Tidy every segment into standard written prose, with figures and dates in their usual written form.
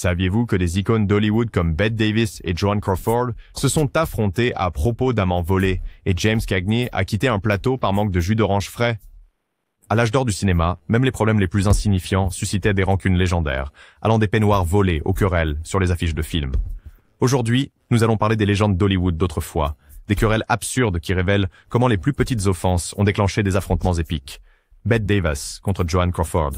Saviez-vous que des icônes d'Hollywood comme Bette Davis et Joan Crawford se sont affrontées à propos d'amants volés et James Cagney a quitté un plateau par manque de jus d'orange frais? À l'âge d'or du cinéma, même les problèmes les plus insignifiants suscitaient des rancunes légendaires, allant des peignoirs volés aux querelles sur les affiches de films. Aujourd'hui, nous allons parler des légendes d'Hollywood d'autrefois, des querelles absurdes qui révèlent comment les plus petites offenses ont déclenché des affrontements épiques. Bette Davis contre Joan Crawford.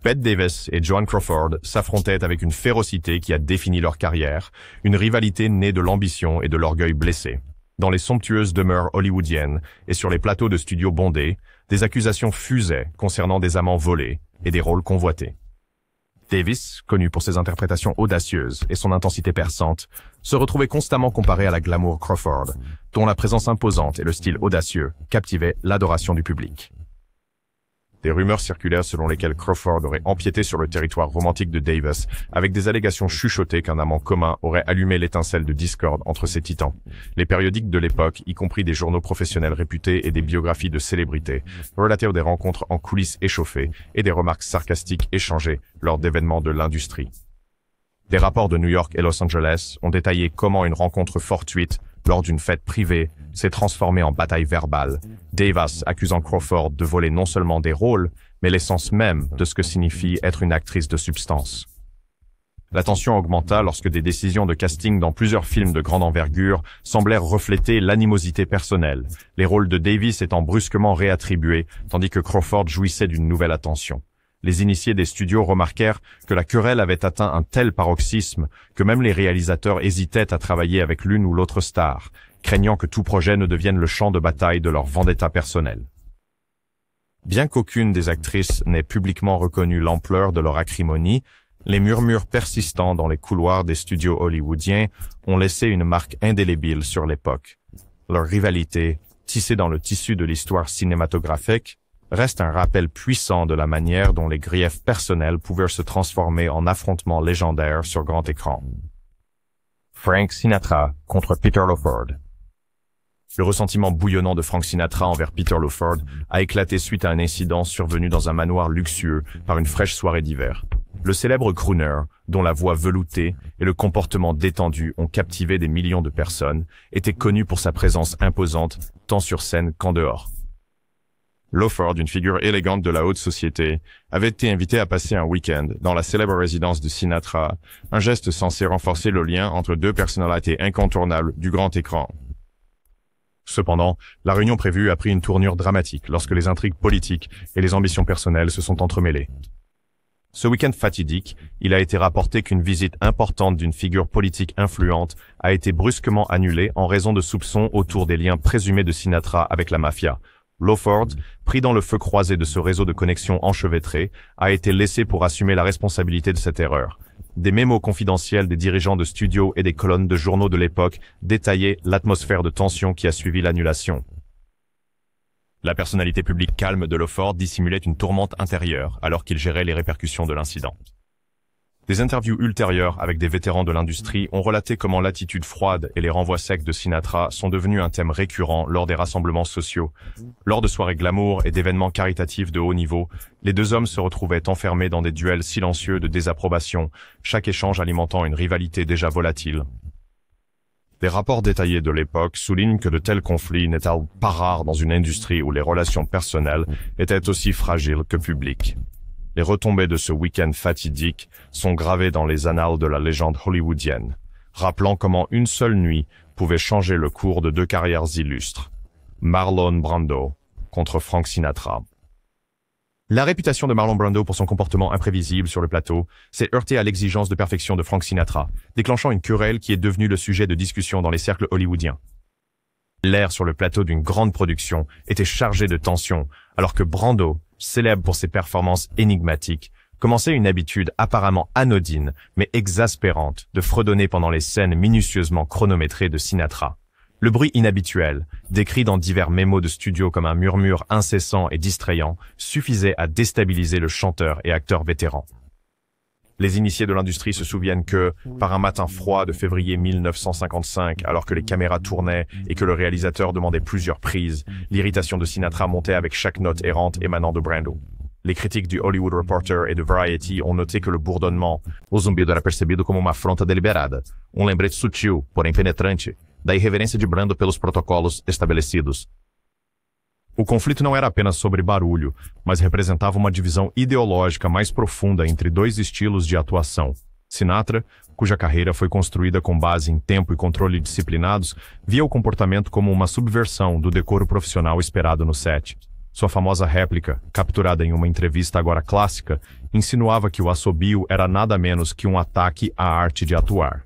Bette Davis et Joan Crawford s'affrontaient avec une férocité qui a défini leur carrière, une rivalité née de l'ambition et de l'orgueil blessé. Dans les somptueuses demeures hollywoodiennes et sur les plateaux de studios bondés, des accusations fusaient concernant des amants volés et des rôles convoités. Davis, connu pour ses interprétations audacieuses et son intensité perçante, se retrouvait constamment comparé à la glamour Crawford, dont la présence imposante et le style audacieux captivaient l'adoration du public. Des rumeurs circulèrent selon lesquelles Crawford aurait empiété sur le territoire romantique de Davis, avec des allégations chuchotées qu'un amant commun aurait allumé l'étincelle de discorde entre ces titans. Les périodiques de l'époque, y compris des journaux professionnels réputés et des biographies de célébrités, relatèrent des rencontres en coulisses échauffées et des remarques sarcastiques échangées lors d'événements de l'industrie. Des rapports de New York et Los Angeles ont détaillé comment une rencontre fortuite lors d'une fête privée s'est transformée en bataille verbale, Davis accusant Crawford de voler non seulement des rôles, mais l'essence même de ce que signifie être une actrice de substance. La tension augmenta lorsque des décisions de casting dans plusieurs films de grande envergure semblèrent refléter l'animosité personnelle, les rôles de Davis étant brusquement réattribués, tandis que Crawford jouissait d'une nouvelle attention. Les initiés des studios remarquèrent que la querelle avait atteint un tel paroxysme que même les réalisateurs hésitaient à travailler avec l'une ou l'autre star, craignant que tout projet ne devienne le champ de bataille de leur vendetta personnelle. Bien qu'aucune des actrices n'ait publiquement reconnu l'ampleur de leur acrimonie, les murmures persistants dans les couloirs des studios hollywoodiens ont laissé une marque indélébile sur l'époque. Leur rivalité, tissée dans le tissu de l'histoire cinématographique, reste un rappel puissant de la manière dont les griefs personnels pouvaient se transformer en affrontements légendaires sur grand écran. Frank Sinatra contre Peter Lawford. Le ressentiment bouillonnant de Frank Sinatra envers Peter Lawford a éclaté suite à un incident survenu dans un manoir luxueux par une fraîche soirée d'hiver. Le célèbre crooner, dont la voix veloutée et le comportement détendu ont captivé des millions de personnes, était connu pour sa présence imposante tant sur scène qu'en dehors. Lawford, une figure élégante de la haute société, avait été invité à passer un week-end dans la célèbre résidence de Sinatra, un geste censé renforcer le lien entre deux personnalités incontournables du grand écran. Cependant, la réunion prévue a pris une tournure dramatique lorsque les intrigues politiques et les ambitions personnelles se sont entremêlées. Ce week-end fatidique, il a été rapporté qu'une visite importante d'une figure politique influente a été brusquement annulée en raison de soupçons autour des liens présumés de Sinatra avec la mafia. Lawford, pris dans le feu croisé de ce réseau de connexions enchevêtrées, a été laissé pour assumer la responsabilité de cette erreur. Des mémos confidentiels des dirigeants de studios et des colonnes de journaux de l'époque détaillaient l'atmosphère de tension qui a suivi l'annulation. La personnalité publique calme de Lawford dissimulait une tourmente intérieure alors qu'il gérait les répercussions de l'incident. Des interviews ultérieures avec des vétérans de l'industrie ont relaté comment l'attitude froide et les renvois secs de Sinatra sont devenus un thème récurrent lors des rassemblements sociaux. Lors de soirées glamour et d'événements caritatifs de haut niveau, les deux hommes se retrouvaient enfermés dans des duels silencieux de désapprobation, chaque échange alimentant une rivalité déjà volatile. Des rapports détaillés de l'époque soulignent que de tels conflits n'étaient pas rares dans une industrie où les relations personnelles étaient aussi fragiles que publiques. Les retombées de ce week-end fatidique sont gravées dans les annales de la légende hollywoodienne, rappelant comment une seule nuit pouvait changer le cours de deux carrières illustres. Marlon Brando contre Frank Sinatra. La réputation de Marlon Brando pour son comportement imprévisible sur le plateau s'est heurtée à l'exigence de perfection de Frank Sinatra, déclenchant une querelle qui est devenue le sujet de discussion dans les cercles hollywoodiens. L'air sur le plateau d'une grande production était chargé de tension, alors que Brando, célèbre pour ses performances énigmatiques, commençait une habitude apparemment anodine, mais exaspérante, de fredonner pendant les scènes minutieusement chronométrées de Sinatra. Le bruit inhabituel, décrit dans divers mémos de studio comme un murmure incessant et distrayant, suffisait à déstabiliser le chanteur et acteur vétéran. Les initiés de l'industrie se souviennent que, par un matin froid de février 1955, alors que les caméras tournaient et que le réalisateur demandait plusieurs prises, l'irritation de Sinatra montait avec chaque note errante émanant de Brando. Les critiques du Hollywood Reporter e do Variety ont noté que o bourdonnement, o zumbido era percebido como uma afronta deliberada, lembrete sutil, porém penetrante, da irreverência de Brando pelos protocolos estabelecidos. O conflito não era apenas sobre barulho, mas representava uma divisão ideológica mais profunda entre dois estilos de atuação. Sinatra, cuja carreira foi construída com base em tempo e controle disciplinados, via o comportamento como uma subversão do decoro profissional esperado no set. Sua famosa réplica, capturada em uma entrevista agora clássica, insinuava que o assobio era nada menos que um ataque à arte de atuar.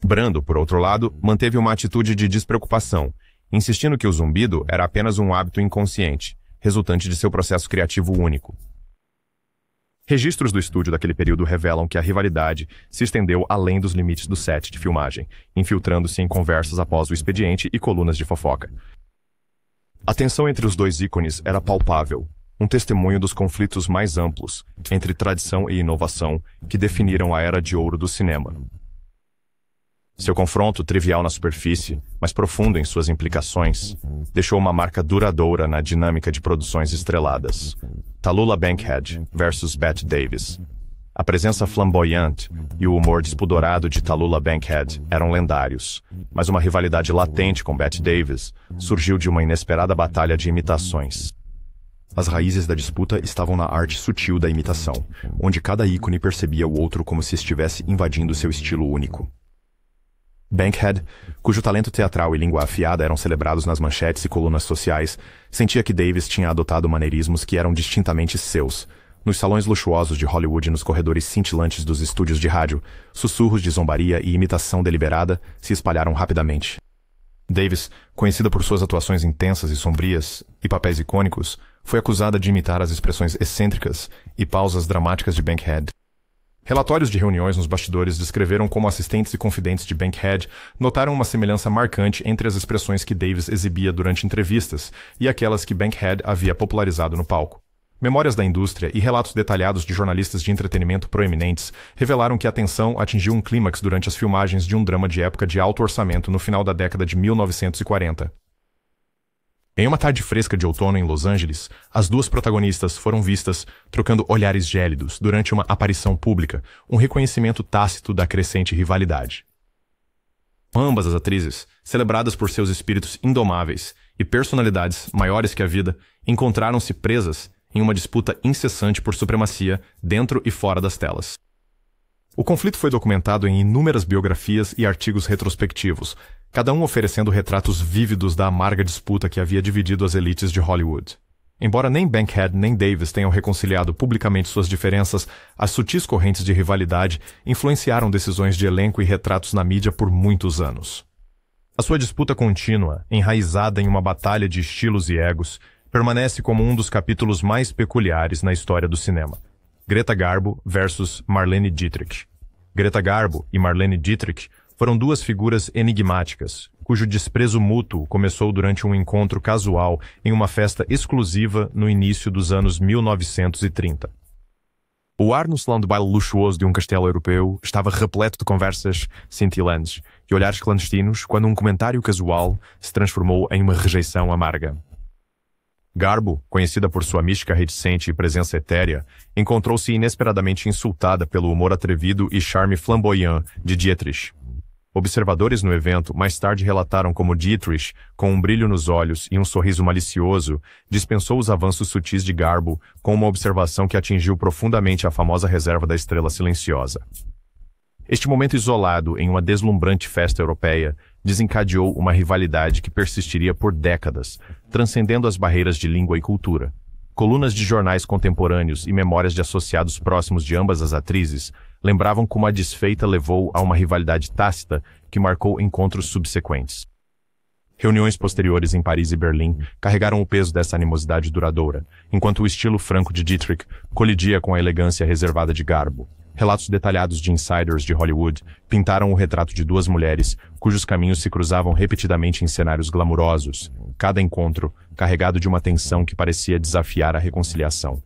Brando, por outro lado, manteve uma atitude de despreocupação, insistindo que o zumbido era apenas um hábito inconsciente, resultante de seu processo criativo único. Registros do estúdio daquele período revelam que a rivalidade se estendeu além dos limites do set de filmagem, infiltrando-se em conversas após o expediente e colunas de fofoca. A tensão entre os dois ícones era palpável, um testemunho dos conflitos mais amplos entre tradição e inovação que definiram a era de ouro do cinema. Seu confronto, trivial na superfície, mas profundo em suas implicações, deixou uma marca duradoura na dinâmica de produções estreladas. Tallulah Bankhead versus Bette Davis. A presença flamboyante e o humor despudorado de Tallulah Bankhead eram lendários, mas uma rivalidade latente com Bette Davis surgiu de uma inesperada batalha de imitações. As raízes da disputa estavam na arte sutil da imitação, onde cada ícone percebia o outro como se estivesse invadindo seu estilo único. Bankhead, cujo talento teatral e língua afiada eram celebrados nas manchetes e colunas sociais, sentia que Davis tinha adotado maneirismos que eram distintamente seus. Nos salões luxuosos de Hollywood e nos corredores cintilantes dos estúdios de rádio, sussurros de zombaria e imitação deliberada se espalharam rapidamente. Davis, conhecida por suas atuações intensas e sombrias e papéis icônicos, foi acusada de imitar as expressões excêntricas e pausas dramáticas de Bankhead. Relatórios de reuniões nos bastidores descreveram como assistentes e confidentes de Bankhead notaram uma semelhança marcante entre as expressões que Davis exibia durante entrevistas e aquelas que Bankhead havia popularizado no palco. Memórias da indústria e relatos detalhados de jornalistas de entretenimento proeminentes revelaram que a tensão atingiu um clímax durante as filmagens de um drama de época de alto orçamento no final da década de 1940. Em uma tarde fresca de outono em Los Angeles, as duas protagonistas foram vistas trocando olhares gélidos durante uma aparição pública, um reconhecimento tácito da crescente rivalidade. Ambas as atrizes, celebradas por seus espíritos indomáveis e personalidades maiores que a vida, encontraram-se presas em uma disputa incessante por supremacia dentro e fora das telas. O conflito foi documentado em inúmeras biografias e artigos retrospectivos, cada um oferecendo retratos vívidos da amarga disputa que havia dividido as elites de Hollywood. Embora nem Bankhead nem Davis tenham reconciliado publicamente suas diferenças, as sutis correntes de rivalidade influenciaram decisões de elenco e retratos na mídia por muitos anos. A sua disputa contínua, enraizada em uma batalha de estilos e egos, permanece como um dos capítulos mais peculiares na história do cinema. Greta Garbo versus Marlene Dietrich. Greta Garbo e Marlene Dietrich foram duas figuras enigmáticas, cujo desprezo mútuo começou durante um encontro casual em uma festa exclusiva no início dos anos 1930. O ar no salão de baile luxuoso de um castelo europeu estava repleto de conversas cintilantes e olhares clandestinos quando um comentário casual se transformou em uma rejeição amarga. Garbo, conhecida por sua mística reticente e presença etérea, encontrou-se inesperadamente insultada pelo humor atrevido e charme flamboyant de Dietrich. Observadores no evento mais tarde relataram como Dietrich, com um brilho nos olhos e um sorriso malicioso, dispensou os avanços sutis de Garbo com uma observação que atingiu profundamente a famosa reserva da estrela silenciosa. Este momento isolado em uma deslumbrante festa europeia desencadeou uma rivalidade que persistiria por décadas, transcendendo as barreiras de língua e cultura. Colunas de jornais contemporâneos e memórias de associados próximos de ambas as atrizes lembravam como a desfeita levou a uma rivalidade tácita que marcou encontros subsequentes. Reuniões posteriores em Paris e Berlim carregaram o peso dessa animosidade duradoura, enquanto o estilo franco de Dietrich colidia com a elegância reservada de Garbo. Relatos detalhados de insiders de Hollywood pintaram o retrato de duas mulheres cujos caminhos se cruzavam repetidamente em cenários glamurosos, cada encontro carregado de uma tensão que parecia desafiar a reconciliação.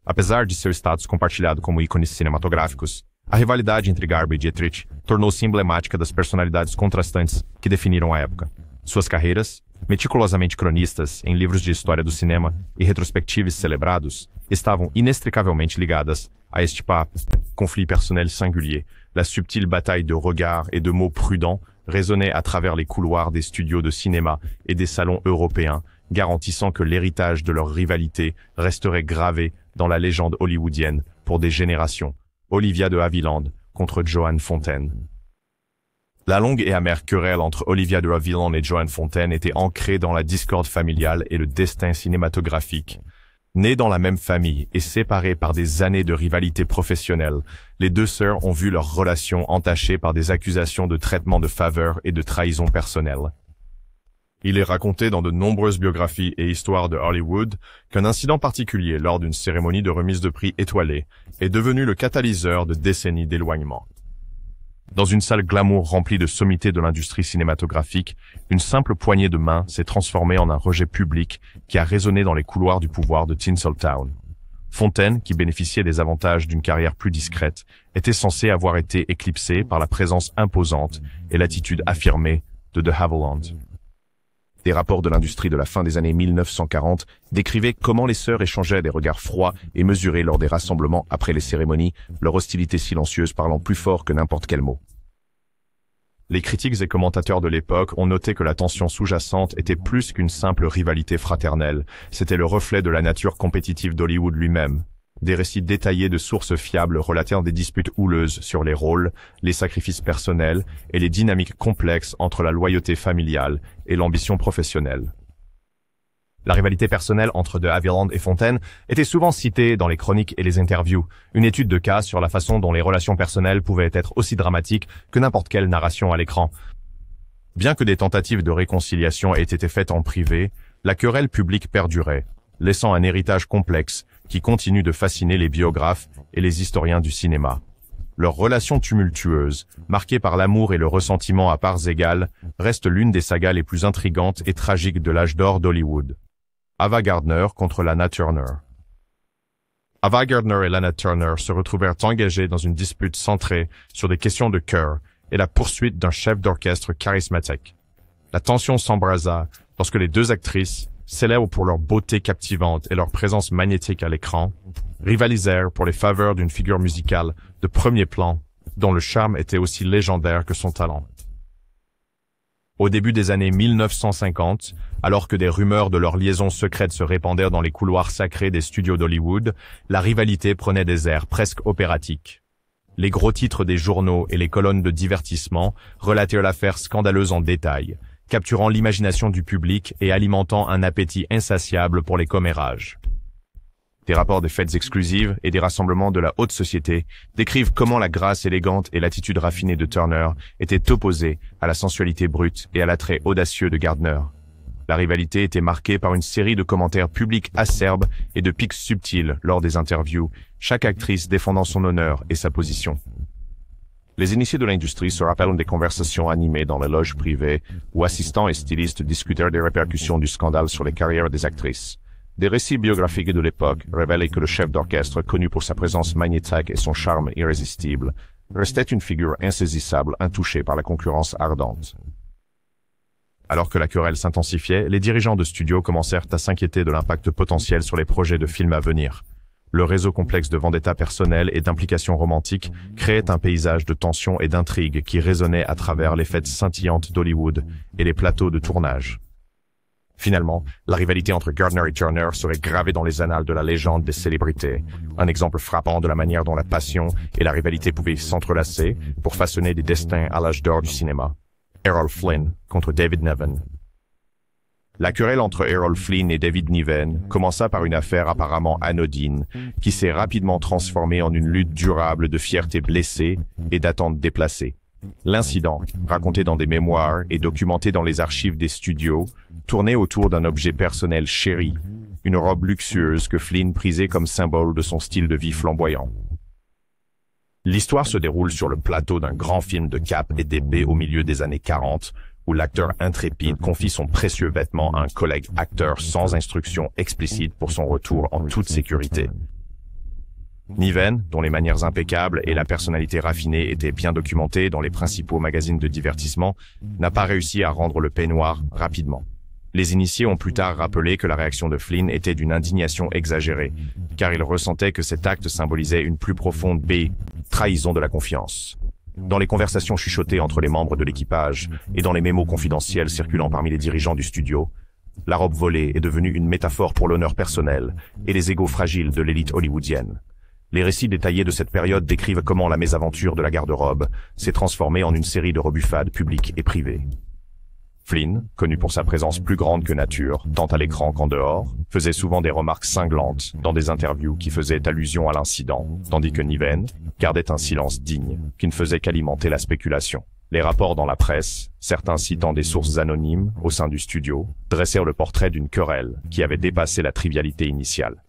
Apesar de seu status compartilhado como ícones cinematográficos, a rivalidade entre Garbo e Dietrich tornou-se emblemática das personalidades contrastantes que definiram a época. Suas carreiras, meticulosamente cronistas em livros de história do cinema e retrospectives celebrados, estavam inextricavelmente ligadas à este pape, conflit personnel singulier. La subtile bataille de regards et de mots prudents résonnait à travers les couloirs des studios de cinéma et des salons européens, garantissant que l'héritage de leur rivalité resterait gravé dans la légende hollywoodienne pour des générations. Olivia de Havilland contre Joan Fontaine. La longue et amère querelle entre Olivia de Havilland et Joan Fontaine était ancrée dans la discorde familiale et le destin cinématographique. Nées dans la même famille et séparées par des années de rivalité professionnelle, les deux sœurs ont vu leur relation entachée par des accusations de traitement de faveur et de trahison personnelle. Il est raconté dans de nombreuses biographies et histoires de Hollywood qu'un incident particulier lors d'une cérémonie de remise de prix étoilée est devenu le catalyseur de décennies d'éloignement. Dans une salle glamour remplie de sommités de l'industrie cinématographique, une simple poignée de main s'est transformée en un rejet public qui a résonné dans les couloirs du pouvoir de Tinseltown. Fontaine, qui bénéficiait des avantages d'une carrière plus discrète, était censée avoir été éclipsée par la présence imposante et l'attitude affirmée de de Havilland. Des rapports de l'industrie de la fin des années 1940 décrivaient comment les sœurs échangeaient des regards froids et mesurés lors des rassemblements après les cérémonies, leur hostilité silencieuse parlant plus fort que n'importe quel mot. Les critiques et commentateurs de l'époque ont noté que la tension sous-jacente était plus qu'une simple rivalité fraternelle, c'était le reflet de la nature compétitive d'Hollywood lui-même. Des récits détaillés de sources fiables relatant des disputes houleuses sur les rôles, les sacrifices personnels et les dynamiques complexes entre la loyauté familiale et l'ambition professionnelle. La rivalité personnelle entre de Havilland et Fontaine était souvent citée dans les chroniques et les interviews, une étude de cas sur la façon dont les relations personnelles pouvaient être aussi dramatiques que n'importe quelle narration à l'écran. Bien que des tentatives de réconciliation aient été faites en privé, la querelle publique perdurait, laissant un héritage complexe qui continue de fasciner les biographes et les historiens du cinéma. Leur relation tumultueuse, marquée par l'amour et le ressentiment à parts égales, reste l'une des sagas les plus intrigantes et tragiques de l'âge d'or d'Hollywood. Ava Gardner contre Lana Turner. Ava Gardner et Lana Turner se retrouvèrent engagés dans une dispute centrée sur des questions de cœur et la poursuite d'un chef d'orchestre charismatique. La tension s'embrasa lorsque les deux actrices, célèbres pour leur beauté captivante et leur présence magnétique à l'écran, rivalisèrent pour les faveurs d'une figure musicale de premier plan, dont le charme était aussi légendaire que son talent. Au début des années 1950, alors que des rumeurs de leur liaison secrète se répandaient dans les couloirs sacrés des studios d'Hollywood, la rivalité prenait des airs presque opératiques. Les gros titres des journaux et les colonnes de divertissement relatèrent l'affaire scandaleuse en détail, capturant l'imagination du public et alimentant un appétit insatiable pour les commérages. Des rapports de fêtes exclusives et des rassemblements de la haute société décrivent comment la grâce élégante et l'attitude raffinée de Turner étaient opposées à la sensualité brute et à l'attrait audacieux de Gardner. La rivalité était marquée par une série de commentaires publics acerbes et de piques subtiles lors des interviews, chaque actrice défendant son honneur et sa position. Les initiés de l'industrie se rappellent des conversations animées dans les loges privées où assistants et stylistes discutèrent des répercussions du scandale sur les carrières des actrices. Des récits biographiques de l'époque révélaient que le chef d'orchestre, connu pour sa présence magnétique et son charme irrésistible, restait une figure insaisissable, intouchée par la concurrence ardente. Alors que la querelle s'intensifiait, les dirigeants de studios commencèrent à s'inquiéter de l'impact potentiel sur les projets de films à venir. Le réseau complexe de vendettas personnelles et d'implications romantiques créait un paysage de tension et d'intrigue qui résonnait à travers les fêtes scintillantes d'Hollywood et les plateaux de tournage. Finalement, la rivalité entre Gardner et Turner serait gravée dans les annales de la légende des célébrités, un exemple frappant de la manière dont la passion et la rivalité pouvaient s'entrelacer pour façonner des destins à l'âge d'or du cinéma. Errol Flynn contre David Niven. La querelle entre Errol Flynn et David Niven commença par une affaire apparemment anodine, qui s'est rapidement transformée en une lutte durable de fierté blessée et d'attente déplacée. L'incident, raconté dans des mémoires et documenté dans les archives des studios, tournait autour d'un objet personnel chéri, une robe luxueuse que Flynn prisait comme symbole de son style de vie flamboyant. L'histoire se déroule sur le plateau d'un grand film de cap et d'épée au milieu des années 40, où l'acteur intrépide confie son précieux vêtement à un collègue acteur sans instruction explicite pour son retour en toute sécurité. Niven, dont les manières impeccables et la personnalité raffinée étaient bien documentées dans les principaux magazines de divertissement, n'a pas réussi à rendre le peignoir rapidement. Les initiés ont plus tard rappelé que la réaction de Flynn était d'une indignation exagérée, car il ressentait que cet acte symbolisait une plus profonde trahison de la confiance. Dans les conversations chuchotées entre les membres de l'équipage et dans les mémos confidentiels circulant parmi les dirigeants du studio, la robe volée est devenue une métaphore pour l'honneur personnel et les égos fragiles de l'élite hollywoodienne. Les récits détaillés de cette période décrivent comment la mésaventure de la garde-robe s'est transformée en une série de rebuffades publiques et privées. Flynn, connu pour sa présence plus grande que nature, tant à l'écran qu'en dehors, faisait souvent des remarques cinglantes dans des interviews qui faisaient allusion à l'incident, tandis que Niven gardait un silence digne, qui ne faisait qu'alimenter la spéculation. Les rapports dans la presse, certains citant des sources anonymes au sein du studio, dressèrent le portrait d'une querelle qui avait dépassé la trivialité initiale.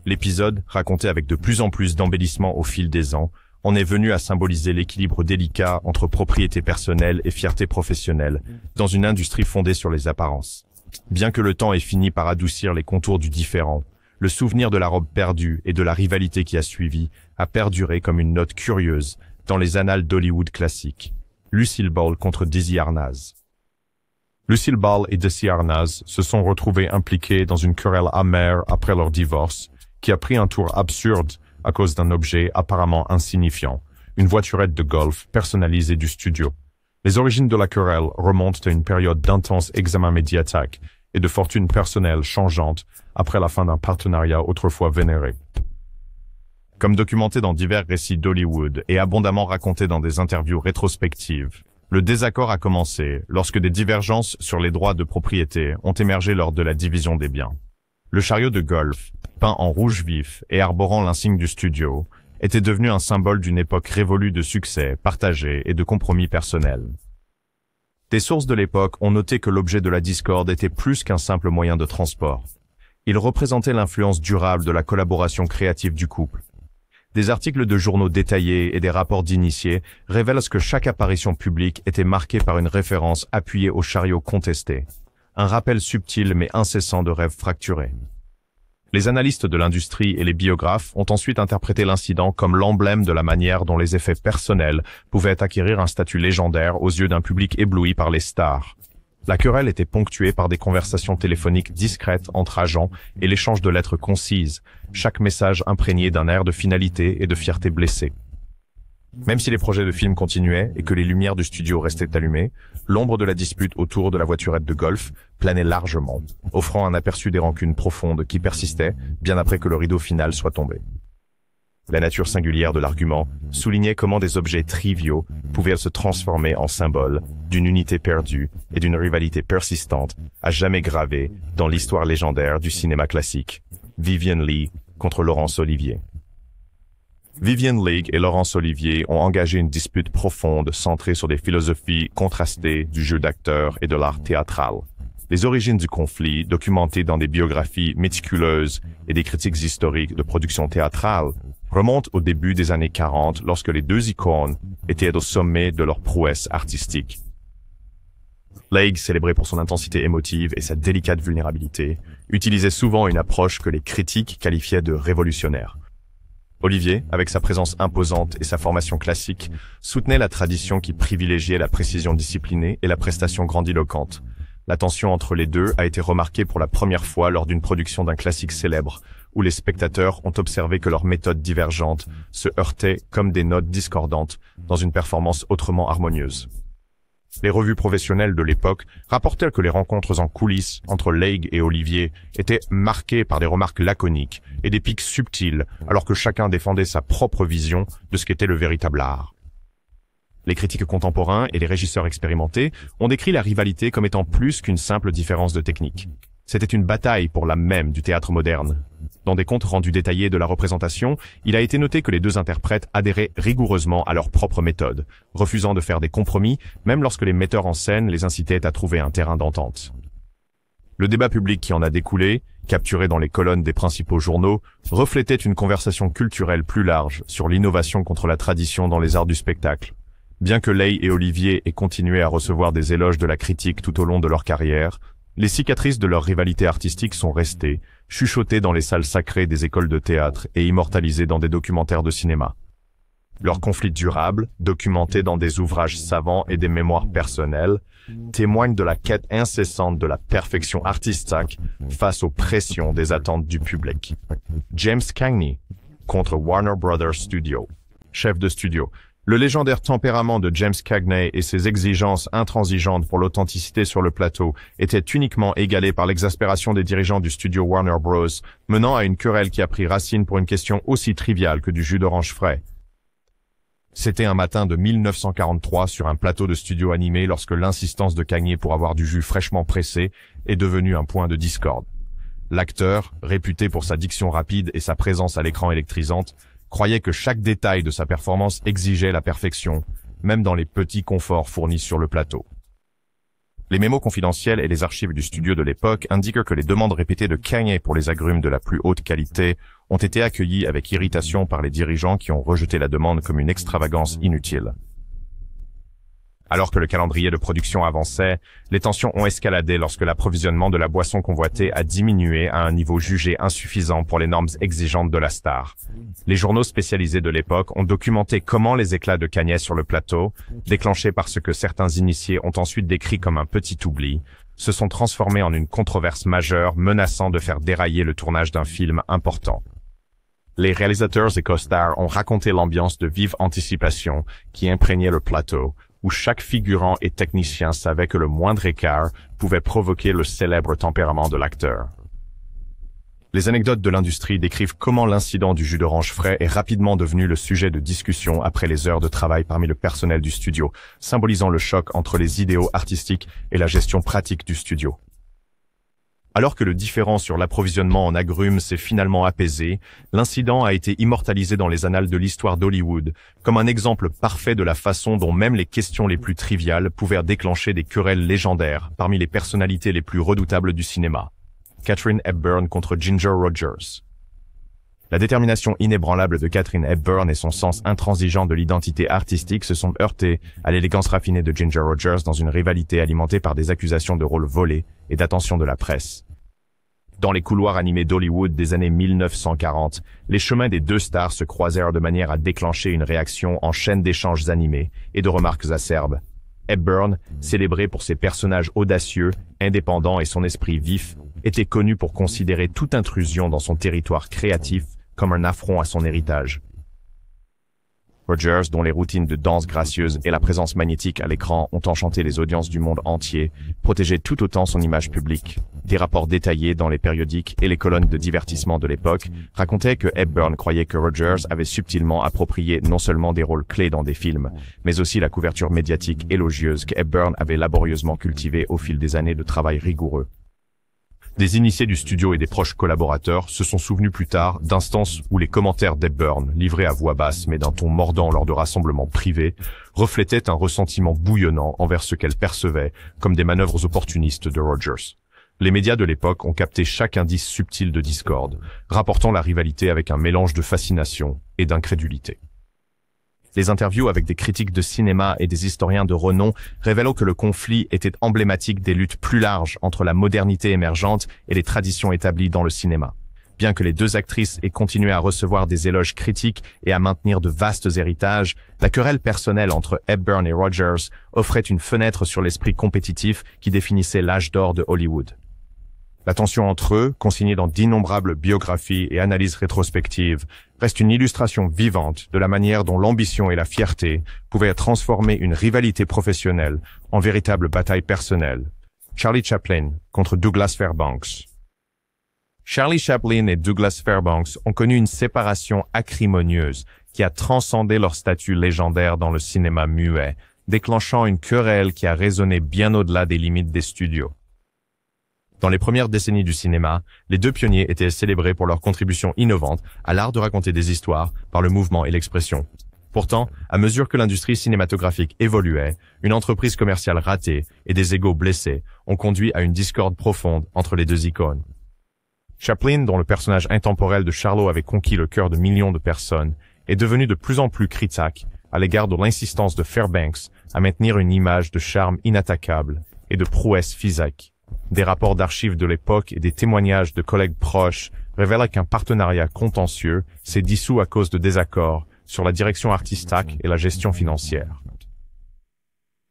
L'épisode, raconté avec de plus en plus d'embellissements au fil des ans, on est venu à symboliser l'équilibre délicat entre propriété personnelle et fierté professionnelle dans une industrie fondée sur les apparences. Bien que le temps ait fini par adoucir les contours du différent, le souvenir de la robe perdue et de la rivalité qui a suivi a perduré comme une note curieuse dans les annales d'Hollywood classiques. Lucille Ball contre Desi Arnaz. Lucille Ball et Desi Arnaz se sont retrouvés impliqués dans une querelle amère après leur divorce, qui a pris un tour absurde à cause d'un objet apparemment insignifiant, une voiturette de golf personnalisée du studio. Les origines de la querelle remontent à une période d'intense examen médiatique et de fortune personnelle changeante après la fin d'un partenariat autrefois vénéré. Comme documenté dans divers récits d'Hollywood et abondamment raconté dans des interviews rétrospectives, le désaccord a commencé lorsque des divergences sur les droits de propriété ont émergé lors de la division des biens. Le chariot de golf, peint en rouge vif et arborant l'insigne du studio, était devenu un symbole d'une époque révolue de succès, partagé et de compromis personnels. Des sources de l'époque ont noté que l'objet de la discorde était plus qu'un simple moyen de transport. Il représentait l'influence durable de la collaboration créative du couple. Des articles de journaux détaillés et des rapports d'initiés révèlent que chaque apparition publique était marquée par une référence appuyée au chariot contesté. Un rappel subtil mais incessant de rêves fracturés. Les analystes de l'industrie et les biographes ont ensuite interprété l'incident comme l'emblème de la manière dont les effets personnels pouvaient acquérir un statut légendaire aux yeux d'un public ébloui par les stars. La querelle était ponctuée par des conversations téléphoniques discrètes entre agents et l'échange de lettres concises, chaque message imprégné d'un air de finalité et de fierté blessée. Même si les projets de film continuaient et que les lumières du studio restaient allumées, l'ombre de la dispute autour de la voiturette de golf planait largement, offrant un aperçu des rancunes profondes qui persistaient bien après que le rideau final soit tombé. La nature singulière de l'argument soulignait comment des objets triviaux pouvaient se transformer en symboles d'une unité perdue et d'une rivalité persistante à jamais gravée dans l'histoire légendaire du cinéma classique. Vivien Leigh contre Laurence Olivier. Vivien Leigh et Laurence Olivier ont engagé une dispute profonde centrée sur des philosophies contrastées du jeu d'acteur et de l'art théâtral. Les origines du conflit, documentées dans des biographies méticuleuses et des critiques historiques de production théâtrale, remontent au début des années 40 lorsque les deux icônes étaient au sommet de leur prouesse artistique. Leigh, célébré pour son intensité émotive et sa délicate vulnérabilité, utilisait souvent une approche que les critiques qualifiaient de révolutionnaire. Olivier, avec sa présence imposante et sa formation classique, soutenait la tradition qui privilégiait la précision disciplinée et la prestation grandiloquente. La tension entre les deux a été remarquée pour la première fois lors d'une production d'un classique célèbre, où les spectateurs ont observé que leurs méthodes divergentes se heurtaient comme des notes discordantes dans une performance autrement harmonieuse. Les revues professionnelles de l'époque rapportèrent que les rencontres en coulisses entre Leigh et Olivier étaient marquées par des remarques laconiques et des piques subtiles, alors que chacun défendait sa propre vision de ce qu'était le véritable art. Les critiques contemporains et les régisseurs expérimentés ont décrit la rivalité comme étant plus qu'une simple différence de technique. C'était une bataille pour l'âme même du théâtre moderne. Dans des comptes rendus détaillés de la représentation, il a été noté que les deux interprètes adhéraient rigoureusement à leur propre méthode, refusant de faire des compromis, même lorsque les metteurs en scène les incitaient à trouver un terrain d'entente. Le débat public qui en a découlé, capturé dans les colonnes des principaux journaux, reflétait une conversation culturelle plus large sur l'innovation contre la tradition dans les arts du spectacle. Bien que Leigh et Olivier aient continué à recevoir des éloges de la critique tout au long de leur carrière, les cicatrices de leur rivalité artistique sont restées, chuchotées dans les salles sacrées des écoles de théâtre et immortalisées dans des documentaires de cinéma. Leurs conflits durables, documentés dans des ouvrages savants et des mémoires personnelles, témoignent de la quête incessante de la perfection artistique face aux pressions des attentes du public. James Cagney contre Warner Brothers Studio. Chef de studio. Le légendaire tempérament de James Cagney et ses exigences intransigeantes pour l'authenticité sur le plateau étaient uniquement égalés par l'exaspération des dirigeants du studio Warner Bros., menant à une querelle qui a pris racine pour une question aussi triviale que du jus d'orange frais. C'était un matin de 1943 sur un plateau de studio animé lorsque l'insistance de Cagney pour avoir du jus fraîchement pressé est devenue un point de discorde. L'acteur, réputé pour sa diction rapide et sa présence à l'écran électrisante, croyait que chaque détail de sa performance exigeait la perfection, même dans les petits conforts fournis sur le plateau. Les mémos confidentiels et les archives du studio de l'époque indiquent que les demandes répétées de Cagney pour les agrumes de la plus haute qualité ont été accueillies avec irritation par les dirigeants qui ont rejeté la demande comme une extravagance inutile. Alors que le calendrier de production avançait, les tensions ont escaladé lorsque l'approvisionnement de la boisson convoitée a diminué à un niveau jugé insuffisant pour les normes exigeantes de la star. Les journaux spécialisés de l'époque ont documenté comment les éclats de Cagney sur le plateau, déclenchés par ce que certains initiés ont ensuite décrit comme un petit oubli, se sont transformés en une controverse majeure menaçant de faire dérailler le tournage d'un film important. Les réalisateurs et co-stars ont raconté l'ambiance de vive anticipation qui imprégnait le plateau, où chaque figurant et technicien savait que le moindre écart pouvait provoquer le célèbre tempérament de l'acteur. Les anecdotes de l'industrie décrivent comment l'incident du jus d'orange frais est rapidement devenu le sujet de discussion après les heures de travail parmi le personnel du studio, symbolisant le choc entre les idéaux artistiques et la gestion pratique du studio. Alors que le différend sur l'approvisionnement en agrumes s'est finalement apaisé, l'incident a été immortalisé dans les annales de l'histoire d'Hollywood, comme un exemple parfait de la façon dont même les questions les plus triviales pouvaient déclencher des querelles légendaires parmi les personnalités les plus redoutables du cinéma. Katharine Hepburn contre Ginger Rogers. La détermination inébranlable de Katharine Hepburn et son sens intransigeant de l'identité artistique se sont heurtés à l'élégance raffinée de Ginger Rogers dans une rivalité alimentée par des accusations de rôles volés et d'attention de la presse. Dans les couloirs animés d'Hollywood des années 1940, les chemins des deux stars se croisèrent de manière à déclencher une réaction en chaîne d'échanges animés et de remarques acerbes. Hepburn, célébrée pour ses personnages audacieux, indépendants et son esprit vif, était connue pour considérer toute intrusion dans son territoire créatif comme un affront à son héritage. Rogers, dont les routines de danse gracieuse et la présence magnétique à l'écran ont enchanté les audiences du monde entier, protégeait tout autant son image publique. Des rapports détaillés dans les périodiques et les colonnes de divertissement de l'époque racontaient que Hepburn croyait que Rogers avait subtilement approprié non seulement des rôles clés dans des films, mais aussi la couverture médiatique élogieuse que Hepburn avait laborieusement cultivée au fil des années de travail rigoureux. Des initiés du studio et des proches collaborateurs se sont souvenus plus tard d'instances où les commentaires d'Hepburn, livrés à voix basse mais d'un ton mordant lors de rassemblements privés, reflétaient un ressentiment bouillonnant envers ce qu'elle percevait comme des manœuvres opportunistes de Rogers. Les médias de l'époque ont capté chaque indice subtil de discorde, rapportant la rivalité avec un mélange de fascination et d'incrédulité. Les interviews avec des critiques de cinéma et des historiens de renom révèlent que le conflit était emblématique des luttes plus larges entre la modernité émergente et les traditions établies dans le cinéma. Bien que les deux actrices aient continué à recevoir des éloges critiques et à maintenir de vastes héritages, la querelle personnelle entre Hepburn et Rogers offrait une fenêtre sur l'esprit compétitif qui définissait l'âge d'or de Hollywood. La tension entre eux, consignée dans d'innombrables biographies et analyses rétrospectives, reste une illustration vivante de la manière dont l'ambition et la fierté pouvaient transformer une rivalité professionnelle en véritable bataille personnelle. Charlie Chaplin contre Douglas Fairbanks. Charlie Chaplin et Douglas Fairbanks ont connu une séparation acrimonieuse qui a transcendé leur statut légendaire dans le cinéma muet, déclenchant une querelle qui a résonné bien au-delà des limites des studios. Dans les premières décennies du cinéma, les deux pionniers étaient célébrés pour leur contribution innovante à l'art de raconter des histoires par le mouvement et l'expression. Pourtant, à mesure que l'industrie cinématographique évoluait, une entreprise commerciale ratée et des égos blessés ont conduit à une discorde profonde entre les deux icônes. Chaplin, dont le personnage intemporel de Charlot avait conquis le cœur de millions de personnes, est devenu de plus en plus critique à l'égard de l'insistance de Fairbanks à maintenir une image de charme inattaquable et de prouesse physique. Des rapports d'archives de l'époque et des témoignages de collègues proches révèlent qu'un partenariat contentieux s'est dissous à cause de désaccords sur la direction artistique et la gestion financière.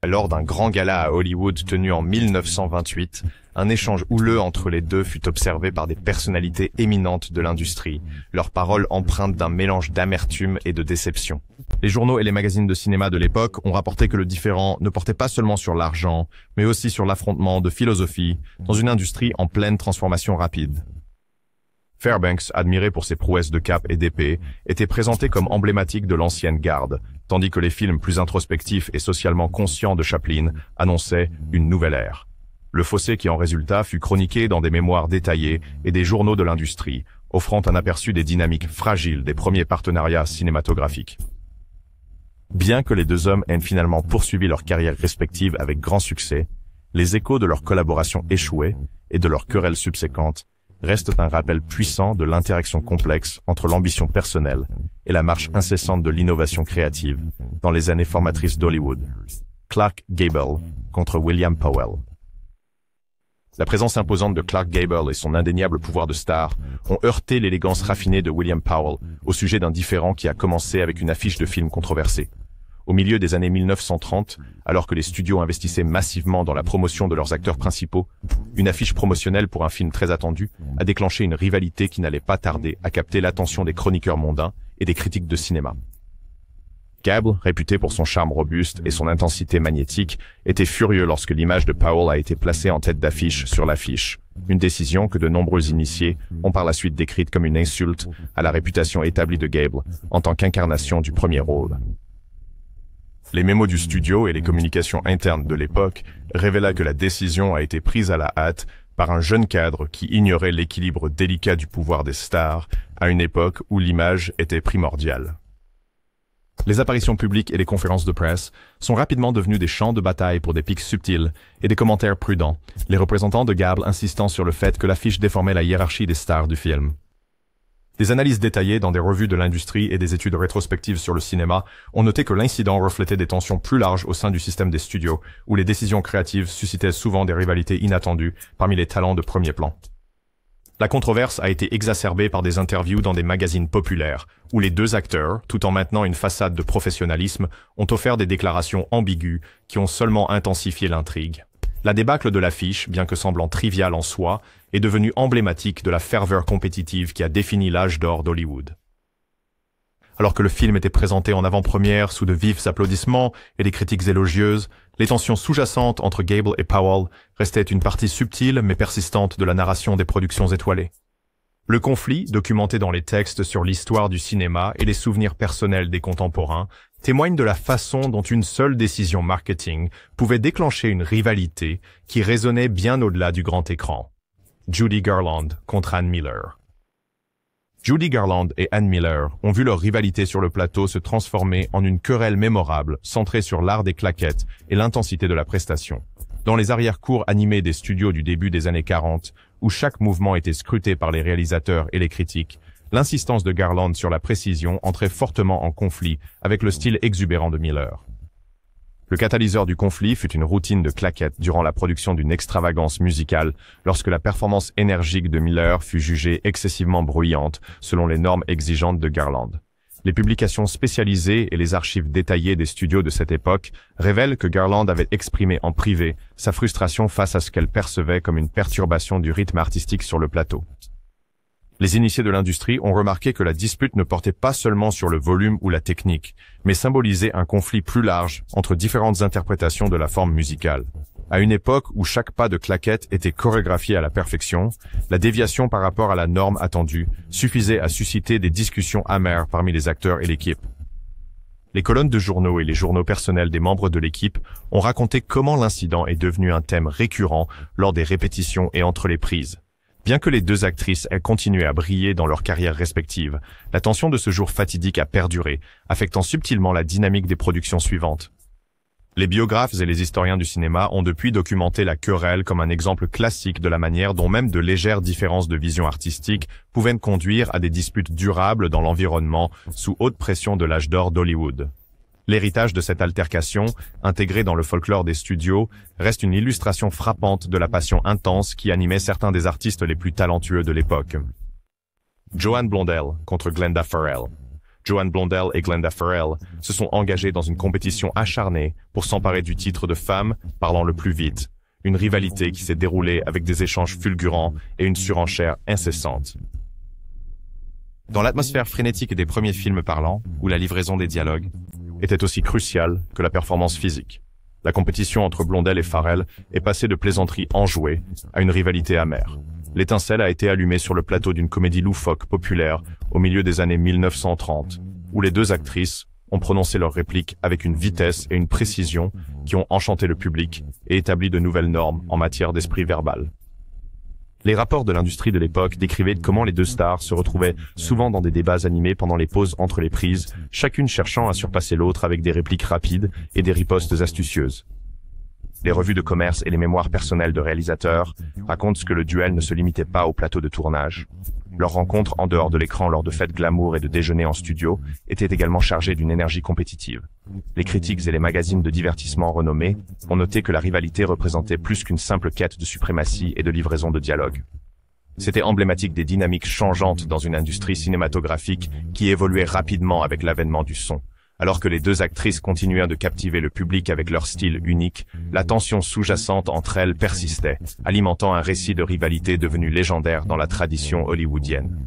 Lors d'un grand gala à Hollywood tenu en 1928, un échange houleux entre les deux fut observé par des personnalités éminentes de l'industrie, leurs paroles empreintes d'un mélange d'amertume et de déception. Les journaux et les magazines de cinéma de l'époque ont rapporté que le différend ne portait pas seulement sur l'argent, mais aussi sur l'affrontement de philosophie dans une industrie en pleine transformation rapide. Fairbanks, admiré pour ses prouesses de cape et d'épée, était présenté comme emblématique de l'ancienne garde, tandis que les films plus introspectifs et socialement conscients de Chaplin annonçaient une nouvelle ère. Le fossé qui en résulta fut chroniqué dans des mémoires détaillées et des journaux de l'industrie, offrant un aperçu des dynamiques fragiles des premiers partenariats cinématographiques. Bien que les deux hommes aient finalement poursuivi leurs carrières respectives avec grand succès, les échos de leur collaboration échouée et de leurs querelles subséquentes restent un rappel puissant de l'interaction complexe entre l'ambition personnelle et la marche incessante de l'innovation créative dans les années formatrices d'Hollywood. Clark Gable contre William Powell. La présence imposante de Clark Gable et son indéniable pouvoir de star ont heurté l'élégance raffinée de William Powell au sujet d'un différend qui a commencé avec une affiche de film controversée. Au milieu des années 1930, alors que les studios investissaient massivement dans la promotion de leurs acteurs principaux, une affiche promotionnelle pour un film très attendu a déclenché une rivalité qui n'allait pas tarder à capter l'attention des chroniqueurs mondains et des critiques de cinéma. Gable, réputé pour son charme robuste et son intensité magnétique, était furieux lorsque l'image de Powell a été placée en tête d'affiche sur l'affiche, une décision que de nombreux initiés ont par la suite décrite comme une insulte à la réputation établie de Gable en tant qu'incarnation du premier rôle. Les mémos du studio et les communications internes de l'époque révéla que la décision a été prise à la hâte par un jeune cadre qui ignorait l'équilibre délicat du pouvoir des stars à une époque où l'image était primordiale. Les apparitions publiques et les conférences de presse sont rapidement devenues des champs de bataille pour des pics subtils et des commentaires prudents, les représentants de Gable insistant sur le fait que l'affiche déformait la hiérarchie des stars du film. Des analyses détaillées dans des revues de l'industrie et des études rétrospectives sur le cinéma ont noté que l'incident reflétait des tensions plus larges au sein du système des studios, où les décisions créatives suscitaient souvent des rivalités inattendues parmi les talents de premier plan. La controverse a été exacerbée par des interviews dans des magazines populaires, où les deux acteurs, tout en maintenant une façade de professionnalisme, ont offert des déclarations ambiguës qui ont seulement intensifié l'intrigue. La débâcle de l'affiche, bien que semblant triviale en soi, est devenue emblématique de la ferveur compétitive qui a défini l'âge d'or d'Hollywood. Alors que le film était présenté en avant-première sous de vifs applaudissements et des critiques élogieuses, les tensions sous-jacentes entre Gable et Powell restaient une partie subtile mais persistante de la narration des productions étoilées. Le conflit, documenté dans les textes sur l'histoire du cinéma et les souvenirs personnels des contemporains, témoigne de la façon dont une seule décision marketing pouvait déclencher une rivalité qui résonnait bien au-delà du grand écran. Judy Garland contre Ann Miller. Judy Garland et Ann Miller ont vu leur rivalité sur le plateau se transformer en une querelle mémorable centrée sur l'art des claquettes et l'intensité de la prestation. Dans les arrière-cours animés des studios du début des années 40, où chaque mouvement était scruté par les réalisateurs et les critiques, l'insistance de Garland sur la précision entrait fortement en conflit avec le style exubérant de Miller. Le catalyseur du conflit fut une routine de claquettes durant la production d'une extravagance musicale lorsque la performance énergique de Miller fut jugée excessivement bruyante selon les normes exigeantes de Garland. Les publications spécialisées et les archives détaillées des studios de cette époque révèlent que Garland avait exprimé en privé sa frustration face à ce qu'elle percevait comme une perturbation du rythme artistique sur le plateau. Les initiés de l'industrie ont remarqué que la dispute ne portait pas seulement sur le volume ou la technique, mais symbolisait un conflit plus large entre différentes interprétations de la forme musicale. À une époque où chaque pas de claquette était chorégraphié à la perfection, la déviation par rapport à la norme attendue suffisait à susciter des discussions amères parmi les acteurs et l'équipe. Les colonnes de journaux et les journaux personnels des membres de l'équipe ont raconté comment l'incident est devenu un thème récurrent lors des répétitions et entre les prises. Bien que les deux actrices aient continué à briller dans leurs carrières respectives, la tension de ce jour fatidique a perduré, affectant subtilement la dynamique des productions suivantes. Les biographes et les historiens du cinéma ont depuis documenté la querelle comme un exemple classique de la manière dont même de légères différences de vision artistique pouvaient conduire à des disputes durables dans l'environnement sous haute pression de l'âge d'or d'Hollywood. L'héritage de cette altercation, intégré dans le folklore des studios, reste une illustration frappante de la passion intense qui animait certains des artistes les plus talentueux de l'époque. Joan Blondell contre Glenda Farrell. Joan Blondell et Glenda Farrell se sont engagés dans une compétition acharnée pour s'emparer du titre de femme parlant le plus vite, une rivalité qui s'est déroulée avec des échanges fulgurants et une surenchère incessante. Dans l'atmosphère frénétique des premiers films parlants, où la livraison des dialogues était aussi cruciale que la performance physique, la compétition entre Blondell et Farrell est passée de plaisanteries enjouées à une rivalité amère. L'étincelle a été allumée sur le plateau d'une comédie loufoque populaire au milieu des années 1930, où les deux actrices ont prononcé leurs répliques avec une vitesse et une précision qui ont enchanté le public et établi de nouvelles normes en matière d'esprit verbal. Les rapports de l'industrie de l'époque décrivaient comment les deux stars se retrouvaient souvent dans des débats animés pendant les pauses entre les prises, chacune cherchant à surpasser l'autre avec des répliques rapides et des ripostes astucieuses. Les revues de commerce et les mémoires personnelles de réalisateurs racontent que le duel ne se limitait pas au plateau de tournage. Leurs rencontres en dehors de l'écran lors de fêtes glamour et de déjeuners en studio étaient également chargées d'une énergie compétitive. Les critiques et les magazines de divertissement renommés ont noté que la rivalité représentait plus qu'une simple quête de suprématie et de livraison de dialogue. C'était emblématique des dynamiques changeantes dans une industrie cinématographique qui évoluait rapidement avec l'avènement du son. Alors que les deux actrices continuaient de captiver le public avec leur style unique, la tension sous-jacente entre elles persistait, alimentant un récit de rivalité devenu légendaire dans la tradition hollywoodienne.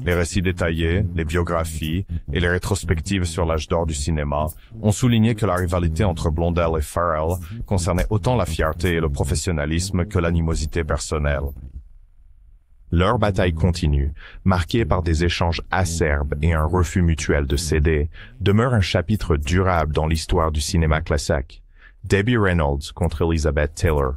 Les récits détaillés, les biographies et les rétrospectives sur l'âge d'or du cinéma ont souligné que la rivalité entre Blondell et Farrell concernait autant la fierté et le professionnalisme que l'animosité personnelle. Leur bataille continue, marquée par des échanges acerbes et un refus mutuel de céder, demeure un chapitre durable dans l'histoire du cinéma classique. Debbie Reynolds contre Elizabeth Taylor.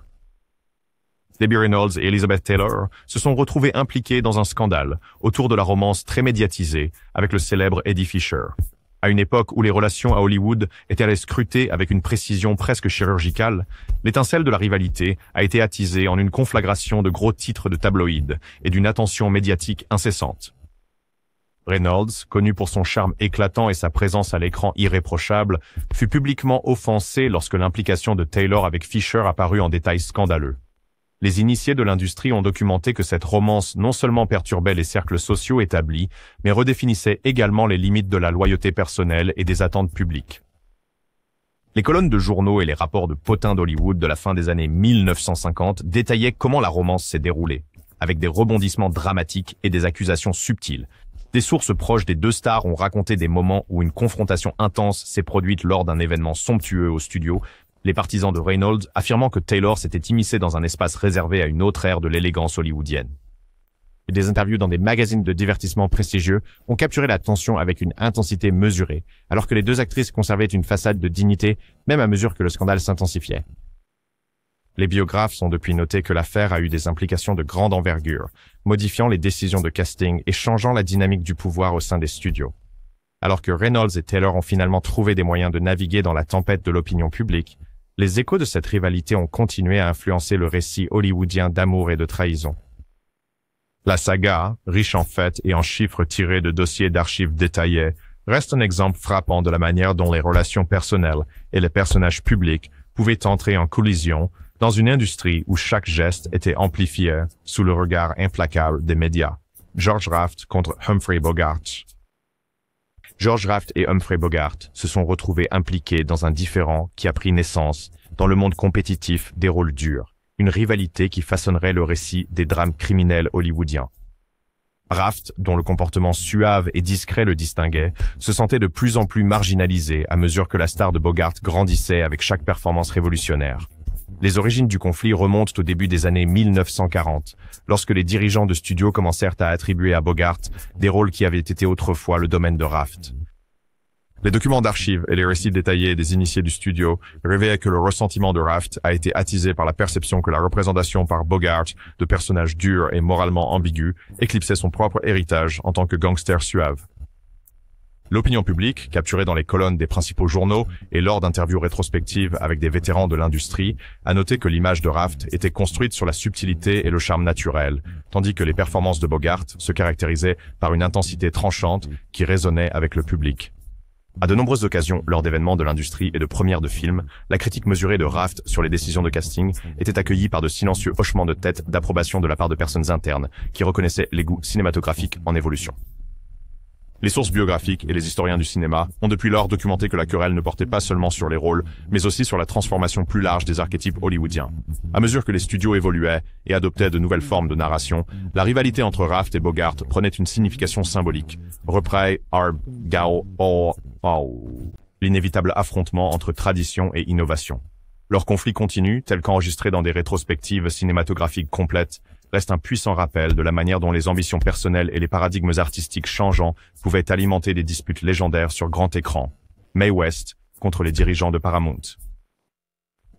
Debbie Reynolds et Elizabeth Taylor se sont retrouvées impliquées dans un scandale autour de la romance très médiatisée avec le célèbre Eddie Fisher. À une époque où les relations à Hollywood étaient scrutées avec une précision presque chirurgicale, l'étincelle de la rivalité a été attisée en une conflagration de gros titres de tabloïds et d'une attention médiatique incessante. Reynolds, connu pour son charme éclatant et sa présence à l'écran irréprochable, fut publiquement offensé lorsque l'implication de Taylor avec Fisher apparut en détails scandaleux. Les initiés de l'industrie ont documenté que cette romance non seulement perturbait les cercles sociaux établis, mais redéfinissait également les limites de la loyauté personnelle et des attentes publiques. Les colonnes de journaux et les rapports de potins d'Hollywood de la fin des années 1950 détaillaient comment la romance s'est déroulée, avec des rebondissements dramatiques et des accusations subtiles. Des sources proches des deux stars ont raconté des moments où une confrontation intense s'est produite lors d'un événement somptueux au studio, les partisans de Reynolds affirmant que Taylor s'était immiscé dans un espace réservé à une autre ère de l'élégance hollywoodienne. Et des interviews dans des magazines de divertissement prestigieux ont capturé la tension avec une intensité mesurée, alors que les deux actrices conservaient une façade de dignité, même à mesure que le scandale s'intensifiait. Les biographes ont depuis noté que l'affaire a eu des implications de grande envergure, modifiant les décisions de casting et changeant la dynamique du pouvoir au sein des studios. Alors que Reynolds et Taylor ont finalement trouvé des moyens de naviguer dans la tempête de l'opinion publique, les échos de cette rivalité ont continué à influencer le récit hollywoodien d'amour et de trahison. La saga, riche en faits et en chiffres tirés de dossiers d'archives détaillés, reste un exemple frappant de la manière dont les relations personnelles et les personnages publics pouvaient entrer en collision dans une industrie où chaque geste était amplifié sous le regard implacable des médias. George Raft contre Humphrey Bogart. George Raft et Humphrey Bogart se sont retrouvés impliqués dans un différend qui a pris naissance dans le monde compétitif des rôles durs, une rivalité qui façonnerait le récit des drames criminels hollywoodiens. Raft, dont le comportement suave et discret le distinguait, se sentait de plus en plus marginalisé à mesure que la star de Bogart grandissait avec chaque performance révolutionnaire. Les origines du conflit remontent au début des années 1940, lorsque les dirigeants de studio commencèrent à attribuer à Bogart des rôles qui avaient été autrefois le domaine de Raft. Les documents d'archives et les récits détaillés des initiés du studio révélaient que le ressentiment de Raft a été attisé par la perception que la représentation par Bogart de personnages durs et moralement ambigus éclipsait son propre héritage en tant que gangster suave. L'opinion publique, capturée dans les colonnes des principaux journaux et lors d'interviews rétrospectives avec des vétérans de l'industrie, a noté que l'image de Raft était construite sur la subtilité et le charme naturel, tandis que les performances de Bogart se caractérisaient par une intensité tranchante qui résonnait avec le public. À de nombreuses occasions, lors d'événements de l'industrie et de premières de films, la critique mesurée de Raft sur les décisions de casting était accueillie par de silencieux hochements de tête d'approbation de la part de personnes internes qui reconnaissaient les goûts cinématographiques en évolution. Les sources biographiques et les historiens du cinéma ont depuis lors documenté que la querelle ne portait pas seulement sur les rôles, mais aussi sur la transformation plus large des archétypes hollywoodiens. À mesure que les studios évoluaient et adoptaient de nouvelles formes de narration, la rivalité entre Raft et Bogart prenait une signification symbolique. Repray, Arb, Gao, l'inévitable affrontement entre tradition et innovation. Leur conflit continu, tel qu'enregistré dans des rétrospectives cinématographiques complètes, reste un puissant rappel de la manière dont les ambitions personnelles et les paradigmes artistiques changeants pouvaient alimenter des disputes légendaires sur grand écran. Mae West contre les dirigeants de Paramount.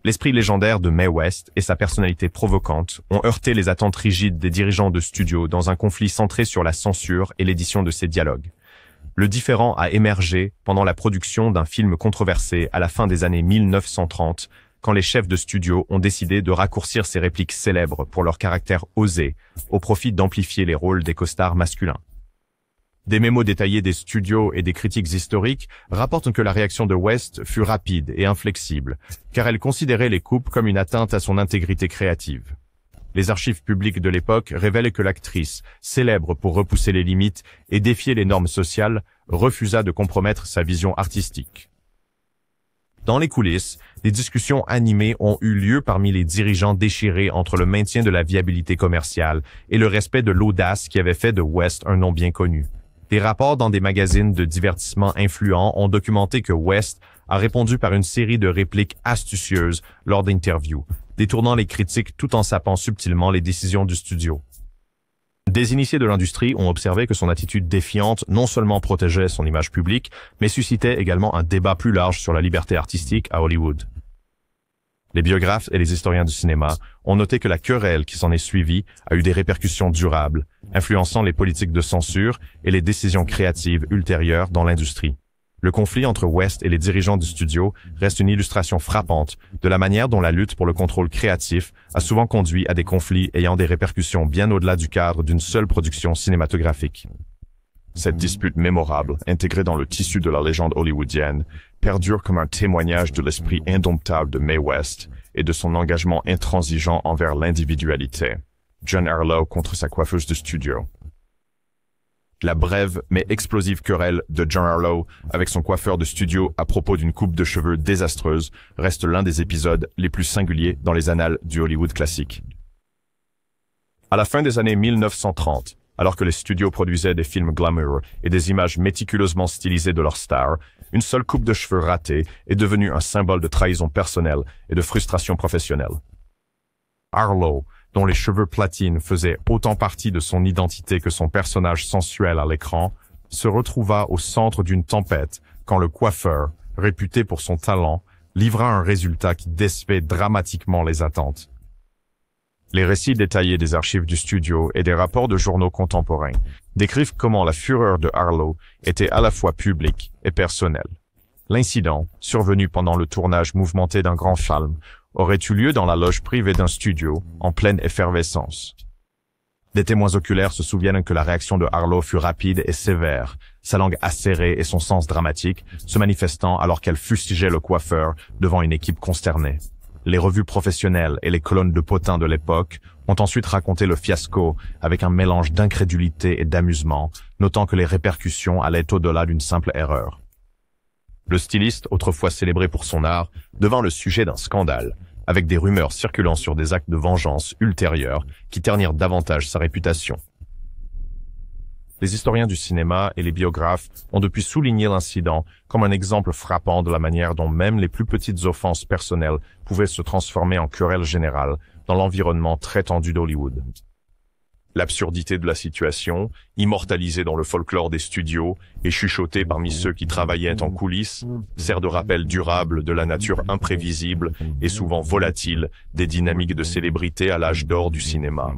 L'esprit légendaire de Mae West et sa personnalité provocante ont heurté les attentes rigides des dirigeants de studio dans un conflit centré sur la censure et l'édition de ses dialogues. Le différend a émergé pendant la production d'un film controversé à la fin des années 1930, quand les chefs de studio ont décidé de raccourcir ces répliques célèbres pour leur caractère osé, au profit d'amplifier les rôles des costards masculins. Des mémos détaillés des studios et des critiques historiques rapportent que la réaction de West fut rapide et inflexible, car elle considérait les coupes comme une atteinte à son intégrité créative. Les archives publiques de l'époque révèlent que l'actrice, célèbre pour repousser les limites et défier les normes sociales, refusa de compromettre sa vision artistique. Dans les coulisses, des discussions animées ont eu lieu parmi les dirigeants déchirés entre le maintien de la viabilité commerciale et le respect de l'audace qui avait fait de West un nom bien connu. Des rapports dans des magazines de divertissement influents ont documenté que West a répondu par une série de répliques astucieuses lors d'interviews, détournant les critiques tout en sapant subtilement les décisions du studio. Des initiés de l'industrie ont observé que son attitude défiante non seulement protégeait son image publique, mais suscitait également un débat plus large sur la liberté artistique à Hollywood. Les biographes et les historiens du cinéma ont noté que la querelle qui s'en est suivie a eu des répercussions durables, influençant les politiques de censure et les décisions créatives ultérieures dans l'industrie. Le conflit entre West et les dirigeants du studio reste une illustration frappante de la manière dont la lutte pour le contrôle créatif a souvent conduit à des conflits ayant des répercussions bien au-delà du cadre d'une seule production cinématographique. Cette dispute mémorable, intégrée dans le tissu de la légende hollywoodienne, perdure comme un témoignage de l'esprit indomptable de Mae West et de son engagement intransigeant envers l'individualité. John Harlow contre sa coiffeuse de studio. La brève mais explosive querelle de John Harlow avec son coiffeur de studio à propos d'une coupe de cheveux désastreuse reste l'un des épisodes les plus singuliers dans les annales du Hollywood classique. À la fin des années 1930, alors que les studios produisaient des films glamour et des images méticuleusement stylisées de leurs stars, une seule coupe de cheveux ratée est devenue un symbole de trahison personnelle et de frustration professionnelle. Harlow, dont les cheveux platines faisaient autant partie de son identité que son personnage sensuel à l'écran, se retrouva au centre d'une tempête quand le coiffeur, réputé pour son talent, livra un résultat qui décevait dramatiquement les attentes. Les récits détaillés des archives du studio et des rapports de journaux contemporains décrivent comment la fureur de Harlow était à la fois publique et personnelle. L'incident, survenu pendant le tournage mouvementé d'un grand film, aurait eu lieu dans la loge privée d'un studio, en pleine effervescence. Des témoins oculaires se souviennent que la réaction de Harlow fut rapide et sévère, sa langue acérée et son sens dramatique se manifestant alors qu'elle fustigeait le coiffeur devant une équipe consternée. Les revues professionnelles et les colonnes de potins de l'époque ont ensuite raconté le fiasco avec un mélange d'incrédulité et d'amusement, notant que les répercussions allaient au-delà d'une simple erreur. Le styliste, autrefois célébré pour son art, devint le sujet d'un scandale, avec des rumeurs circulant sur des actes de vengeance ultérieurs qui ternirent davantage sa réputation. Les historiens du cinéma et les biographes ont depuis souligné l'incident comme un exemple frappant de la manière dont même les plus petites offenses personnelles pouvaient se transformer en querelle générale dans l'environnement très tendu d'Hollywood. L'absurdité de la situation, immortalisée dans le folklore des studios et chuchotée parmi ceux qui travaillaient en coulisses, sert de rappel durable de la nature imprévisible et souvent volatile des dynamiques de célébrité à l'âge d'or du cinéma.